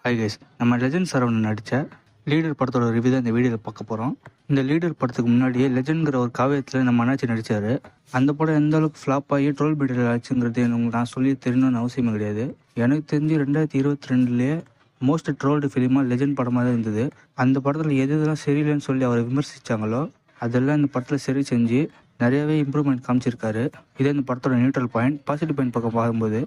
Hi guys, நம்ம legend Saravanan நடித்த leader படத்தோட ரிவ்யூ தான் இந்த வீடியோவில் பார்க்க போகிறோம். இந்த லீடர் படத்துக்கு முன்னாடியே லெஜண்ட்ங்கிற ஒரு காவியத்தில் நம்ம அண்ணாச்சி நடித்தார். அந்த படம் எந்த அளவுக்கு ஃப்ளாப் ஆகி ட்ரோல் பீட்டர் ஆச்சுங்கிறது உங்களுக்கு நான் சொல்லி தெரியணும்னு அவசியமே கிடையாது. எனக்கு தெரிஞ்சு 2022 மோஸ்ட் ட்ரோல்டு ஃபிலிமாக லெஜண்ட் படமாக தான் இருந்தது. அந்த படத்தில் எது இதெல்லாம் சரியில்லைன்னு சொல்லி அவரை விமர்சித்தாங்களோ அதெல்லாம் இந்த படத்தில் சரி செஞ்சு நிறையவே இம்ப்ரூவ்மெண்ட் காமிச்சிருக்காரு. இதே இந்த படத்தோட நியூட்ரல் பாயிண்ட். பாசிட்டிவ் பாயிண்ட் பக்கம் பார்க்கும்போது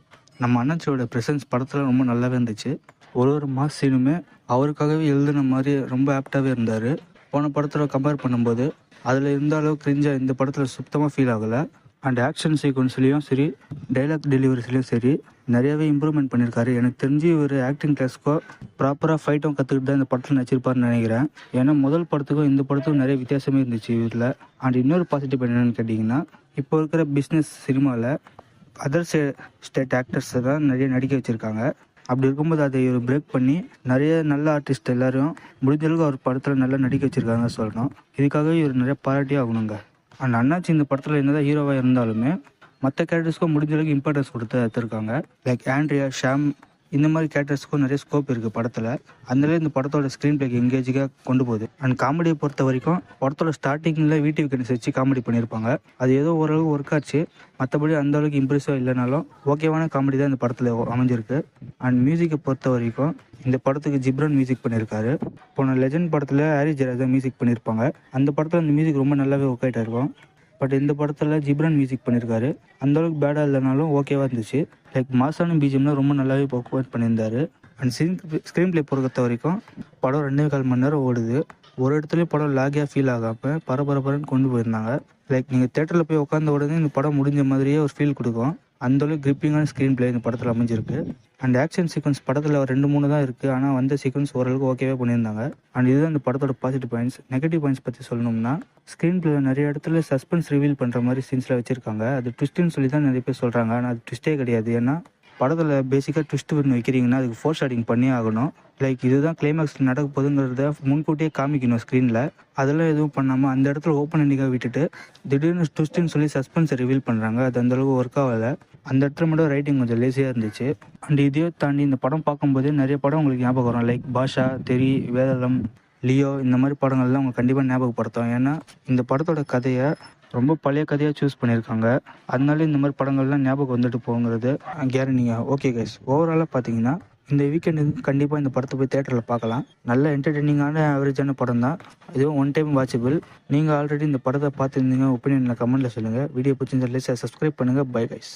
நம்ம அண்ணாச்சியோட ப்ரெசன்ஸ் படத்தில் ரொம்ப நல்லாவே இருந்துச்சு. ஒரு மாஸ் சீனுமே அவருக்காகவே எழுதுன மாதிரி ரொம்ப ஆப்டாகவே இருந்தார். போன படத்தில் கம்பேர் பண்ணும்போது அதில் இருந்த அளவு கிரிஞ்சாக இந்த படத்தில் சுத்தமாக ஃபீல் ஆகலை. அண்ட் ஆக்ஷன் சீக்வன்ஸ்லேயும் சரி, டைலாக் டெலிவரிஸ்லேயும் சரி நிறையாவே இம்ப்ரூவ்மெண்ட் பண்ணியிருக்காரு. எனக்கு தெரிஞ்சு ஒரு ஆக்டிங் கிளாஸ்க்கோ ப்ராப்பராக ஃபைட்டும் கற்றுக்கிட்டு தான் இந்த படத்தில் நடிச்சிருப்பாருன்னு நினைக்கிறேன். ஏன்னா முதல் படத்துக்கும் இந்த படத்துக்கும் நிறைய வித்தியாசமே இருந்துச்சு இதில். அண்ட் இன்னொரு பாசிட்டிவ் என்னென்னு கேட்டிங்கன்னா, இப்போ இருக்கிற பிஸ்னஸ் சினிமாவில் அதர் ஸ்டேட் ஆக்டர்ஸை தான் நிறைய நடிக்க வச்சுருக்காங்க. அப்படி இருக்கும்போது அதை ஒரு பிரேக் பண்ணி நிறைய நல்ல ஆர்டிஸ்ட் எல்லாரும் முடிஞ்ச அளவுக்கு அவர் படத்தில் நல்லா நடிக்க வச்சுருக்காங்க சொல்லணும். இதுக்காகவே இவர் நிறைய பாராட்டியே ஆகணுங்க. அண்ட் அண்ணாச்சி இந்த படத்தில் என்னதான் ஹீரோவாக இருந்தாலுமே மற்ற கேரக்டர்ஸ்க்கும் முடிஞ்ச அளவுக்கு இம்பார்ட்டன்ஸ் கொடுத்து எடுத்திருக்காங்க. லைக் ஆண்ட்ரியா, ஷாம், இந்த மாதிரி கேரக்டர்ஸ்க்கும் நிறைய ஸ்கோப் இருக்குது படத்தில். அதனால இந்த படத்தோட ஸ்க்ரீன் பிளேக்கு எங்கேஜிக்காக கொண்டு போகுது. அண்ட் காமெடியை பொறுத்த வரைக்கும் படத்தோட ஸ்டார்டிங்கில் வீட்டு வீக்கெண்ட்ஸ் வச்சு காமெடி பண்ணியிருப்பாங்க. அது ஏதோ ஓரளவுக்கு ஒர்க் ஆச்சு. மற்றபடி அந்த அளவுக்கு இம்ப்ரெசிவாக இல்லைனாலும் ஓகேவான காமெடி தான் இந்த படத்தில் அமைஞ்சிருக்கு. அண்ட் மியூசிக்கை பொறுத்த வரைக்கும் இந்த படத்துக்கு ஜிப்ரான் மியூசிக் பண்ணியிருக்காரு. போன லெஜண்ட் படத்தில் ஹாரிஸ் ஜெயராஜ் தான் மியூசிக் பண்ணியிருப்பாங்க. அந்த படத்தில் அந்த மியூசிக் ரொம்ப நல்லாவே ஒர்க் ஆகிட்டா இருக்கும். பட் இந்த படத்தில் ஜிப்ரான் மியூசிக் பண்ணியிருக்காரு. அந்தளவுக்கு பேடாக இல்லைனாலும் ஓகேவாக இருந்துச்சு. லைக் மாசான பிஜிஎம்லாம் ரொம்ப நல்லாவே ஒர்க் பண்ணியிருந்தார். அண்ட் ஸ்க்ரீன் பிளே பொறுத்த வரைக்கும் படம் 2.25 மணி நேரம் ஓடுது. ஒரு இடத்துலையும் படம் லாகியாக ஃபீல் ஆகாமல் பரபரன்னு கொண்டு போயிருந்தாங்க. லைக் நீங்கள் தேட்டரில் போய் உட்காந்த உடனே இந்த படம் முடிஞ்ச மாதிரியே ஒரு ஃபீல் கொடுக்கும். அந்தளவுக்கு கிரிப்பிங்கான ஸ்க்ரீன் பிளே இந்த படத்தில் அமைஞ்சிருக்கு. அண்ட் ஆக்ஷன் சீக்வன்ஸ் படத்தில் 2-3 தான் இருக்குது. ஆனால் வந்த சீக்வன்ஸ் ஓரளவுக்கு ஓகேவே பண்ணியிருந்தாங்க. அண்ட் இதுதான் இந்த படத்தோட பாசிட்டிவ் பாயிண்ட்ஸ். நெகட்டிவ் பாயிண்ட்ஸ் பற்றி சொல்லணும்னா, ஸ்க்ரீன் பிளேல நிறைய இடத்துல சஸ்பென்ஸ் ரிவீல் பண்ணுற மாதிரி சீன்ஸில் வச்சுருக்காங்க. அது ட்விஸ்ட்டுன்னு சொல்லி தான் நிறைய பேர் சொல்கிறாங்க. ஆனால் அது ட்விஸ்ட்டே கிடையாது. ஏன்னா படத்தில் பேசிக்காக ட்விஸ்ட் பண்ணி வைக்கிறீங்கன்னா அதுக்கு ஃபோர் ஷாட்டிங் பண்ணியே ஆகணும். லைக் இதுதான் கிளைமேக்ஸில் நடக்க போகுதுங்கிறத முன்கூட்டியே காமிக்கணும் ஸ்க்ரீனில். அதெல்லாம் எதுவும் பண்ணாமல் அந்த இடத்துல ஓப்பன் எண்டிங்காக விட்டுட்டு திடீர்னு ட்விஸ்ட்டுன்னு சொல்லி சஸ்பென்ஸை ரிவீல் பண்ணுறாங்க. அது அந்தளவுக்கு ஒர்க் ஆகலை. அந்த இடத்துல மட்டும் ரைட்டிங் கொஞ்சம் லேசியாக இருந்துச்சு. அண்ட் இதையே தாண்டி இந்த படம் பார்க்கும்போது நிறைய படம் உங்களுக்கு ஞாபகம் வரும். லைக் பாஷா, தெரி, வேதளம், லியோ, இந்த மாதிரி படங்கள்லாம் உங்களுக்கு கண்டிப்பாக ஞாபகப்படுத்தும். ஏன்னா இந்த படத்தோட கதையை ரொம்ப பழைய கதையாக சூஸ் பண்ணியிருக்காங்க. அதனால இந்த மாதிரி படங்கள்லாம் ஞாபகம் வந்துட்டு போங்கிறது கேரண்டிங்க. ஓகே கைஸ், ஓவராலாக பார்த்தீங்கன்னா இந்த வீக்கெண்டு கண்டிப்பாக இந்த படத்தை போய் தேட்டரில் பார்க்கலாம். நல்ல என்டர்டெய்னிங்கான ஆவரேஜான படம் தான். இதுவும் ஒன் டைம் வாட்சபிள். நீங்கள் ஆல்ரெடி இந்த படத்தை பார்த்துருந்தீங்க, ஒப்பீனியனில் கமெண்ட்டில் சொல்லுங்கள். வீடியோ பிடிச்சிருந்தா சப்ஸ்கிரைப் பண்ணுங்கள். Bye guys.